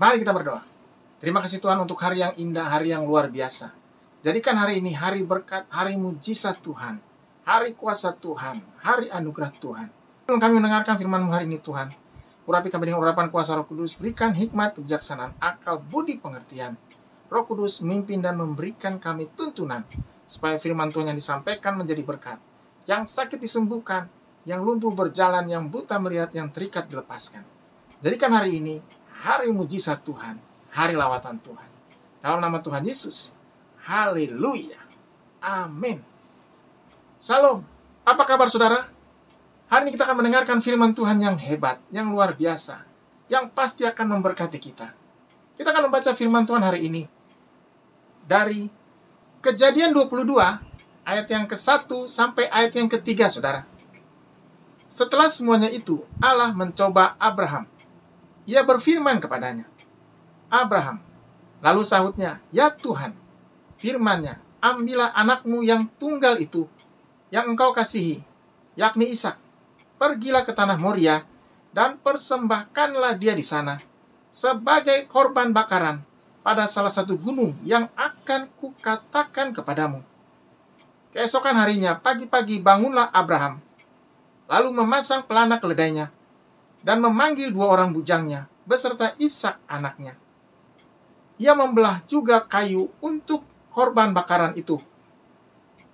Mari kita berdoa. Terima kasih Tuhan untuk hari yang indah, hari yang luar biasa. Jadikan hari ini hari berkat, hari mujizat Tuhan, hari kuasa Tuhan, hari anugerah Tuhan. Kami mendengarkan firman-Mu hari ini Tuhan. Urapi kami dengan urapan kuasa Roh Kudus, berikan hikmat, kebijaksanaan, akal, budi, pengertian. Roh Kudus memimpin dan memberikan kami tuntunan, supaya firman Tuhan yang disampaikan menjadi berkat. Yang sakit disembuhkan, yang lumpuh berjalan, yang buta melihat, yang terikat dilepaskan. Jadikan hari ini hari mujizat Tuhan, hari lawatan Tuhan. Dalam nama Tuhan Yesus, haleluya, amin. Salam, apa kabar saudara? Hari ini kita akan mendengarkan firman Tuhan yang hebat, yang luar biasa, yang pasti akan memberkati kita. Kita akan membaca firman Tuhan hari ini dari Kejadian 22, ayat yang ke-1 sampai ayat yang ke-3, saudara. Setelah semuanya itu, Allah mencoba Abraham. Ia berfirman kepadanya, Abraham. Lalu sahutnya, ya Tuhan, firman-Nya, ambillah anakmu yang tunggal itu, yang engkau kasihi, yakni Ishak. Pergilah ke tanah Moria, dan persembahkanlah dia di sana, sebagai korban bakaran, pada salah satu gunung yang akan kukatakan kepadamu. Keesokan harinya, pagi-pagi bangunlah Abraham, lalu memasang pelana keledainya, dan memanggil 2 orang bujangnya, beserta Ishak anaknya. Ia membelah juga kayu untuk korban bakaran itu.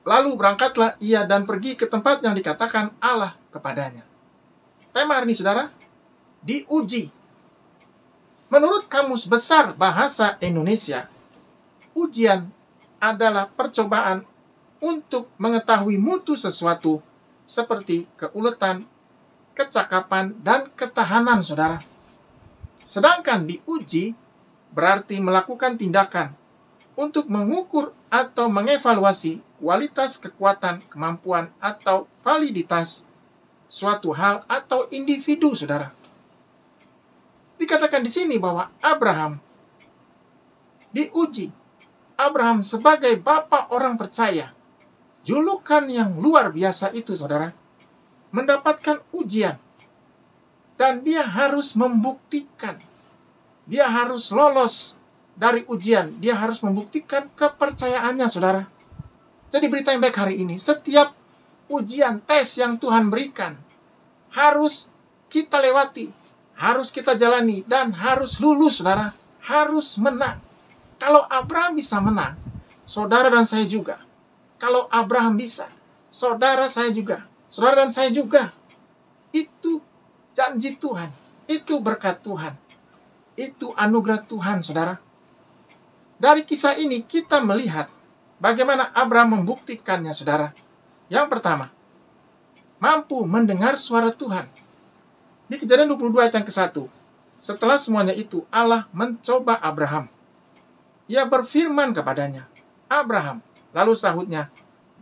Lalu berangkatlah ia dan pergi ke tempat yang dikatakan Allah kepadanya. Tema hari ini, saudara, diuji. Menurut Kamus Besar Bahasa Indonesia, ujian adalah percobaan untuk mengetahui mutu sesuatu seperti keuletan, kecakapan, dan ketahanan, saudara. Sedangkan diuji berarti melakukan tindakan untuk mengukur atau mengevaluasi kualitas, kekuatan, kemampuan, atau validitas suatu hal atau individu, saudara. Dikatakan di sini bahwa Abraham diuji. Abraham sebagai bapa orang percaya, julukan yang luar biasa itu, saudara, mendapatkan ujian. Dan dia harus membuktikan. Dia harus lolos dari ujian. Dia harus membuktikan kepercayaannya, saudara. Jadi berita yang baik hari ini, setiap ujian, tes yang Tuhan berikan, harus kita lewati, harus kita jalani, dan harus lulus, saudara. Harus menang. Kalau Abraham bisa menang, saudara dan saya juga. Kalau Abraham bisa, saudara saya juga. Saudara dan saya juga. Itu janji Tuhan. Itu berkat Tuhan. Itu anugerah Tuhan, saudara. Dari kisah ini kita melihat bagaimana Abraham membuktikannya, saudara. Yang pertama, mampu mendengar suara Tuhan. Di Kejadian 22 ayat yang ke-1. Setelah semuanya itu, Allah mencoba Abraham. Ia berfirman kepadanya, Abraham. Lalu sahutnya,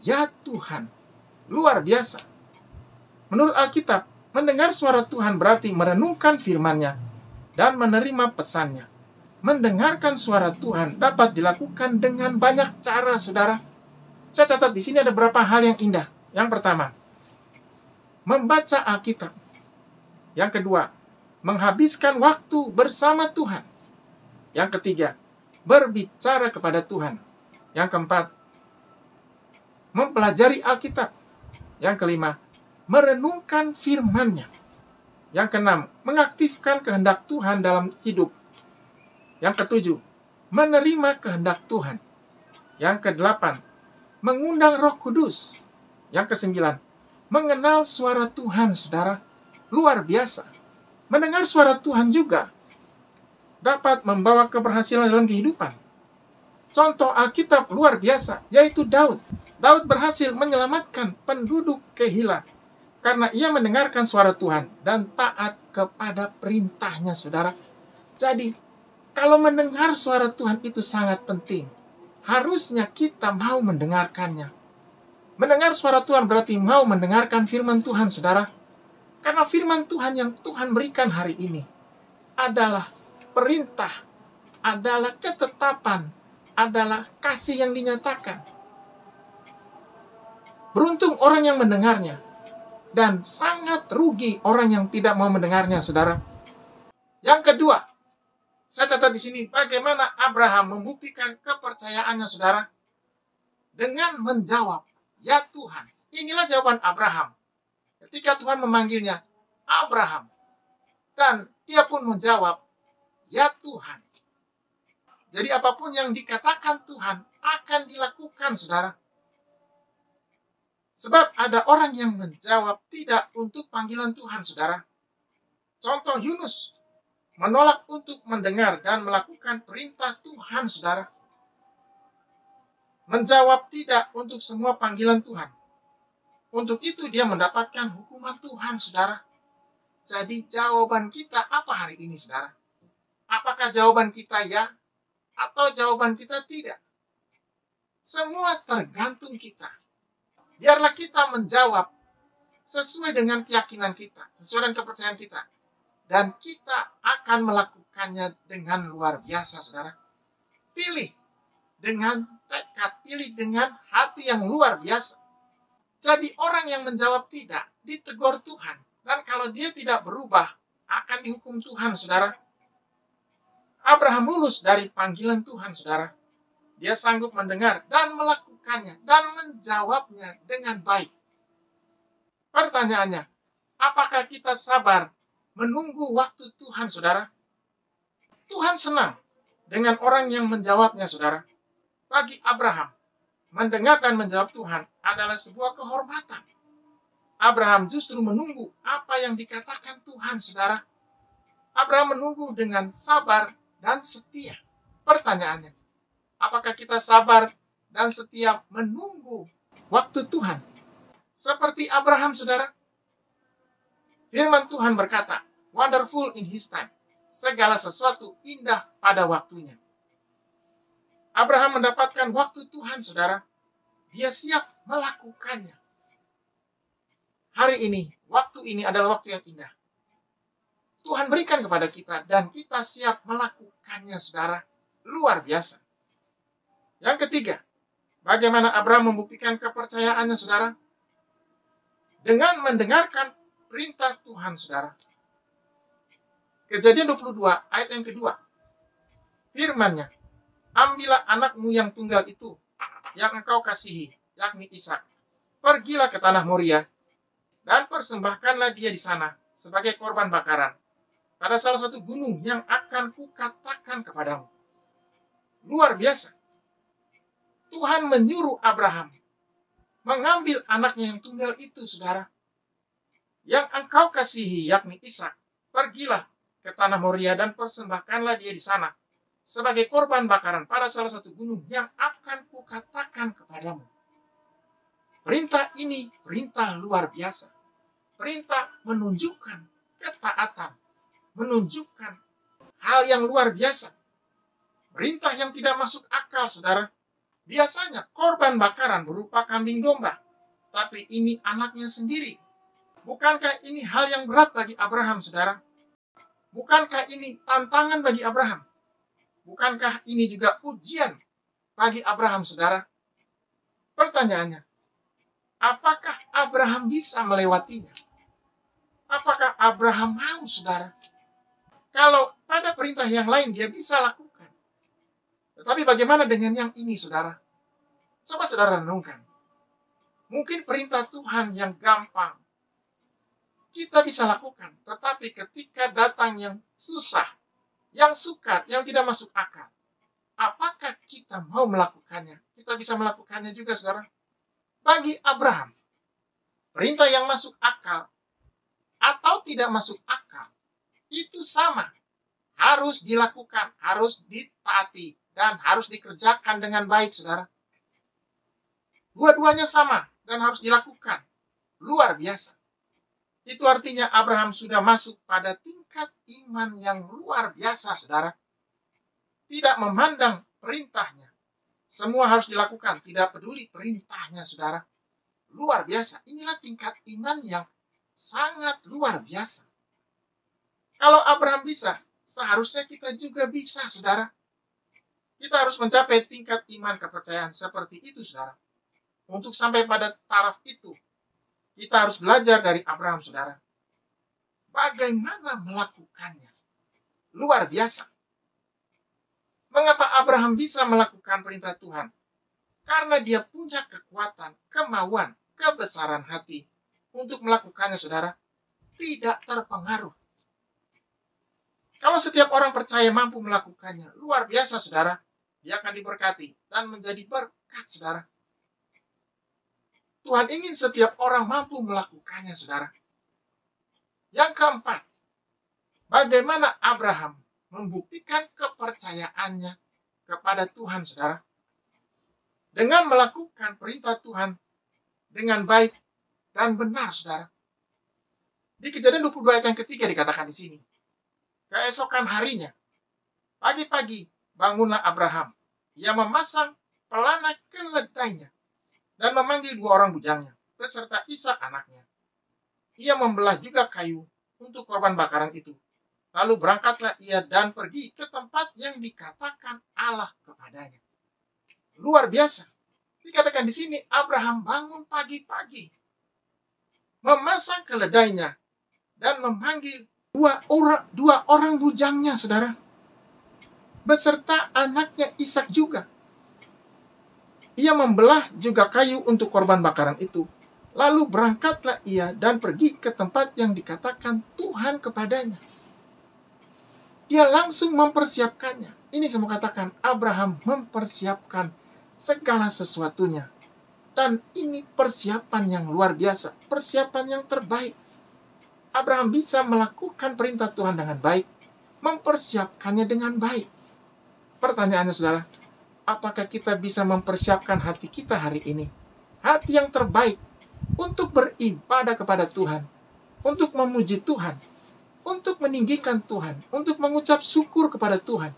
ya Tuhan. Luar biasa. Menurut Alkitab, mendengar suara Tuhan berarti merenungkan firman-Nya dan menerima pesannya. Mendengarkan suara Tuhan dapat dilakukan dengan banyak cara, saudara. Saya catat di sini ada beberapa hal yang indah. Yang pertama, membaca Alkitab. Yang kedua, menghabiskan waktu bersama Tuhan. Yang ketiga, berbicara kepada Tuhan. Yang keempat, mempelajari Alkitab. Yang kelima, merenungkan firman-Nya. Yang keenam, mengaktifkan kehendak Tuhan dalam hidup. Yang ketujuh, menerima kehendak Tuhan. Yang kedelapan, mengundang Roh Kudus. Yang kesembilan, mengenal suara Tuhan, saudara. Luar biasa. Mendengar suara Tuhan juga dapat membawa keberhasilan dalam kehidupan. Contoh Alkitab luar biasa, yaitu Daud. Daud berhasil menyelamatkan penduduk Keila karena ia mendengarkan suara Tuhan dan taat kepada perintahnya, saudara. Jadi, kalau mendengar suara Tuhan itu sangat penting. Harusnya kita mau mendengarkannya. Mendengar suara Tuhan berarti mau mendengarkan firman Tuhan, saudara. Karena firman Tuhan yang Tuhan berikan hari ini adalah perintah, adalah ketetapan, adalah kasih yang dinyatakan. Beruntung orang yang mendengarnya. Dan sangat rugi orang yang tidak mau mendengarnya, saudara. Yang kedua, Saya catat di sini bagaimana Abraham membuktikan kepercayaannya, saudara, dengan menjawab, "Ya Tuhan." Inilah jawaban Abraham ketika Tuhan memanggilnya, "Abraham." Dan dia pun menjawab, "Ya Tuhan." Jadi apapun yang dikatakan Tuhan akan dilakukan, saudara. Sebab ada orang yang menjawab tidak untuk panggilan Tuhan, saudara. Contoh Yunus menolak untuk mendengar dan melakukan perintah Tuhan, saudara. Menjawab tidak untuk semua panggilan Tuhan. Untuk itu dia mendapatkan hukuman Tuhan, saudara. Jadi jawaban kita apa hari ini, saudara? Apakah jawaban kita ya atau jawaban kita tidak? Semua tergantung kita. Biarlah kita menjawab sesuai dengan keyakinan kita, sesuai dengan kepercayaan kita. Dan kita akan melakukannya dengan luar biasa, saudara. Pilih dengan tekad, pilih dengan hati yang luar biasa. Jadi orang yang menjawab tidak, ditegur Tuhan. Dan kalau dia tidak berubah, akan dihukum Tuhan, saudara. Abraham lulus dari panggilan Tuhan, saudara. Dia sanggup mendengar dan melakukannya dan menjawabnya dengan baik. Pertanyaannya, apakah kita sabar menunggu waktu Tuhan, saudara? Tuhan senang dengan orang yang menjawabnya, saudara. Bagi Abraham, mendengar dan menjawab Tuhan adalah sebuah kehormatan. Abraham justru menunggu apa yang dikatakan Tuhan, saudara. Abraham menunggu dengan sabar dan setia. Pertanyaannya, apakah kita sabar dan setia menunggu waktu Tuhan? Seperti Abraham, saudara. Firman Tuhan berkata, "Wonderful in his time." Segala sesuatu indah pada waktunya. Abraham mendapatkan waktu Tuhan, saudara. Dia siap melakukannya. Hari ini, waktu ini adalah waktu yang indah. Tuhan berikan kepada kita dan kita siap melakukannya, saudara. Luar biasa. Yang ketiga, bagaimana Abraham membuktikan kepercayaannya, saudara? Dengan mendengarkan perintah Tuhan, saudara. Kejadian 22 ayat yang kedua. Firman-Nya, "Ambillah anakmu yang tunggal itu, yang engkau kasihi, yakni Ishak. Pergilah ke tanah Moria, dan persembahkanlah dia di sana sebagai korban bakaran pada salah satu gunung yang akan kukatakan kepadamu." Luar biasa. Tuhan menyuruh Abraham mengambil anaknya yang tunggal itu, saudara. Yang engkau kasihi, yakni Ishak. Pergilah ke tanah Moria dan persembahkanlah dia di sana sebagai korban bakaran pada salah satu gunung yang akan kukatakan kepadamu. Perintah ini perintah luar biasa. Perintah menunjukkan ketaatan, menunjukkan hal yang luar biasa. Perintah yang tidak masuk akal, saudara. Biasanya korban bakaran berupa kambing domba, tapi ini anaknya sendiri. Bukankah ini hal yang berat bagi Abraham, saudara? Bukankah ini tantangan bagi Abraham? Bukankah ini juga ujian bagi Abraham, saudara? Pertanyaannya, apakah Abraham bisa melewatinya? Apakah Abraham mau, saudara? Kalau pada perintah yang lain dia bisa lakukan. Tetapi bagaimana dengan yang ini, saudara? Coba saudara renungkan. Mungkin perintah Tuhan yang gampang kita bisa lakukan. Tetapi ketika datang yang susah, yang sukar, yang tidak masuk akal, apakah kita mau melakukannya? Kita bisa melakukannya juga, saudara. Bagi Abraham, perintah yang masuk akal atau tidak masuk akal, itu sama. Harus dilakukan, harus ditaati, dan harus dikerjakan dengan baik, saudara. Dua-duanya sama dan harus dilakukan. Luar biasa. Itu artinya Abraham sudah masuk pada tingkat iman yang luar biasa, saudara. Tidak memandang perintahnya. Semua harus dilakukan, tidak peduli perintahnya, saudara. Luar biasa. Inilah tingkat iman yang sangat luar biasa. Kalau Abraham bisa, seharusnya kita juga bisa, saudara. Kita harus mencapai tingkat iman kepercayaan seperti itu, saudara. Untuk sampai pada taraf itu, kita harus belajar dari Abraham, saudara. Bagaimana melakukannya? Luar biasa. Mengapa Abraham bisa melakukan perintah Tuhan? Karena dia punya kekuatan, kemauan, kebesaran hati untuk melakukannya, saudara. Tidak terpengaruh. Kalau setiap orang percaya mampu melakukannya, luar biasa, saudara. Dia akan diberkati dan menjadi berkat, saudara. Tuhan ingin setiap orang mampu melakukannya, saudara. Yang keempat, bagaimana Abraham membuktikan kepercayaannya kepada Tuhan, saudara? Dengan melakukan perintah Tuhan dengan baik dan benar, saudara. Di Kejadian 22 ayat yang ketiga dikatakan di sini. Keesokan harinya, pagi-pagi bangunlah Abraham. Ia memasang pelana keledainya dan memanggil 2 orang bujangnya beserta Ishak anaknya. Ia membelah juga kayu untuk korban bakaran itu. Lalu berangkatlah ia dan pergi ke tempat yang dikatakan Allah kepadanya. Luar biasa. Dikatakan di sini Abraham bangun pagi-pagi, memasang keledainya dan memanggil dua orang bujangnya, saudara, beserta anaknya Ishak juga. Ia membelah juga kayu untuk korban bakaran itu. Lalu berangkatlah ia dan pergi ke tempat yang dikatakan Tuhan kepadanya. Dia langsung mempersiapkannya. Ini saya mau katakan, Abraham mempersiapkan segala sesuatunya. Dan ini persiapan yang luar biasa, persiapan yang terbaik. Abraham bisa melakukan perintah Tuhan dengan baik, mempersiapkannya dengan baik. Pertanyaannya, saudara, apakah kita bisa mempersiapkan hati kita hari ini? Hati yang terbaik untuk beribadah kepada Tuhan, untuk memuji Tuhan, untuk meninggikan Tuhan, untuk mengucap syukur kepada Tuhan,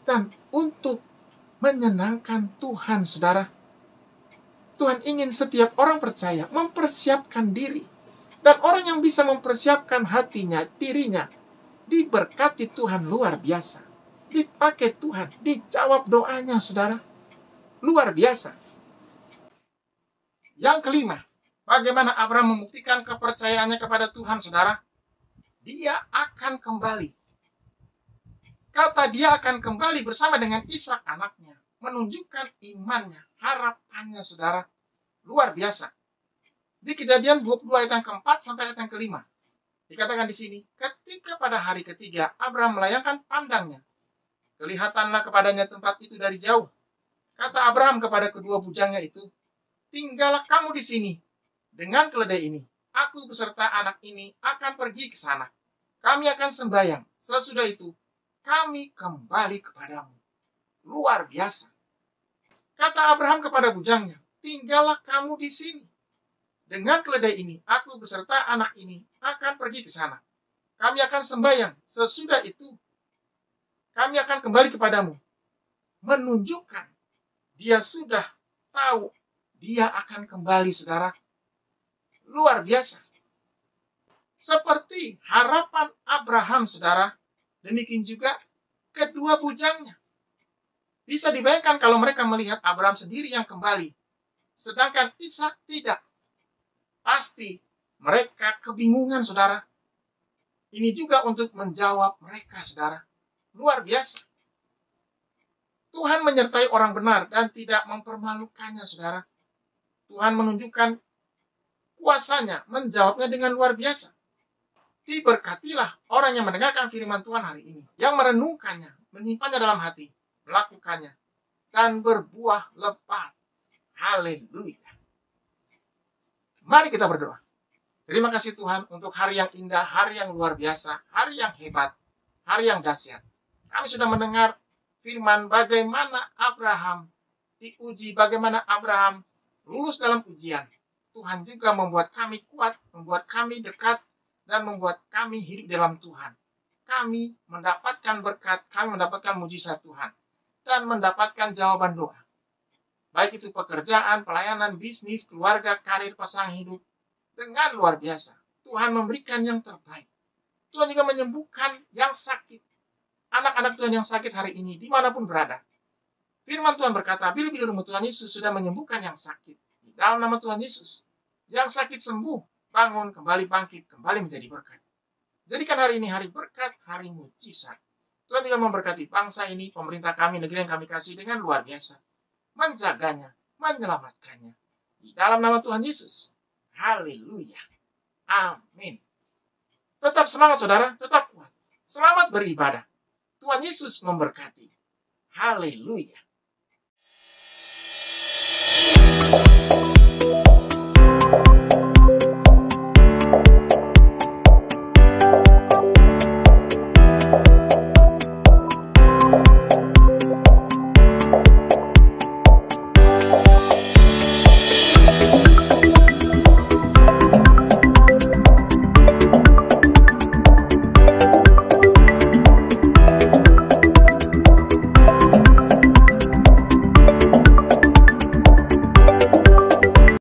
dan untuk menyenangkan Tuhan, saudara. Tuhan ingin setiap orang percaya mempersiapkan diri. Dan orang yang bisa mempersiapkan hatinya, dirinya, diberkati Tuhan luar biasa. Dipakai Tuhan, dijawab doanya, saudara. Luar biasa. Yang kelima, bagaimana Abraham membuktikan kepercayaannya kepada Tuhan, saudara? Dia akan kembali. Kata dia akan kembali bersama dengan Ishak anaknya. Menunjukkan imannya, harapannya, saudara. Luar biasa. Di Kejadian 22 ayat yang keempat sampai ayat yang kelima. Dikatakan di sini, ketika pada hari ketiga Abraham melayangkan pandangnya, kelihatanlah kepadanya tempat itu dari jauh. Kata Abraham kepada kedua bujangnya itu, tinggallah kamu di sini dengan keledai ini. Aku beserta anak ini akan pergi ke sana. Kami akan sembahyang. Sesudah itu, kami kembali kepadamu. Luar biasa. Kata Abraham kepada bujangnya, tinggallah kamu di sini. Dengan keledai ini, aku beserta anak ini akan pergi ke sana. Kami akan sembahyang. Sesudah itu, kami akan kembali kepadamu. Menunjukkan dia sudah tahu dia akan kembali, saudara. Luar biasa. Seperti harapan Abraham, saudara, demikian juga kedua bujangnya. Bisa dibayangkan kalau mereka melihat Abraham sendiri yang kembali, sedangkan Ishak tidak. Pasti mereka kebingungan, saudara. Ini juga untuk menjawab mereka, saudara. Luar biasa. Tuhan menyertai orang benar dan tidak mempermalukannya, saudara. Tuhan menunjukkan kuasanya, menjawabnya dengan luar biasa. Diberkatilah orang yang mendengarkan firman Tuhan hari ini, yang merenungkannya, menyimpannya dalam hati, melakukannya, dan berbuah lebat. Haleluya. Mari kita berdoa. Terima kasih Tuhan untuk hari yang indah, hari yang luar biasa, hari yang hebat, hari yang dahsyat. Kami sudah mendengar firman bagaimana Abraham diuji, bagaimana Abraham lulus dalam ujian. Tuhan juga membuat kami kuat, membuat kami dekat, dan membuat kami hidup dalam Tuhan. Kami mendapatkan berkat, kami mendapatkan mujizat Tuhan, dan mendapatkan jawaban doa. Baik itu pekerjaan, pelayanan, bisnis, keluarga, karir, pasangan hidup. Dengan luar biasa. Tuhan memberikan yang terbaik. Tuhan juga menyembuhkan yang sakit. Anak-anak Tuhan yang sakit hari ini, dimanapun berada. Firman Tuhan berkata, bila-bila rumah Tuhan Yesus sudah menyembuhkan yang sakit. Di dalam nama Tuhan Yesus. Yang sakit sembuh, bangun, kembali bangkit, kembali menjadi berkat. Jadikan hari ini hari berkat, hari mujizat. Tuhan juga memberkati bangsa ini, pemerintah kami, negeri yang kami kasih dengan luar biasa. Menjaganya, menyelamatkannya. Di dalam nama Tuhan Yesus. Haleluya. Amin. Tetap semangat saudara, tetap kuat. Selamat beribadah. Tuhan Yesus memberkati. Haleluya.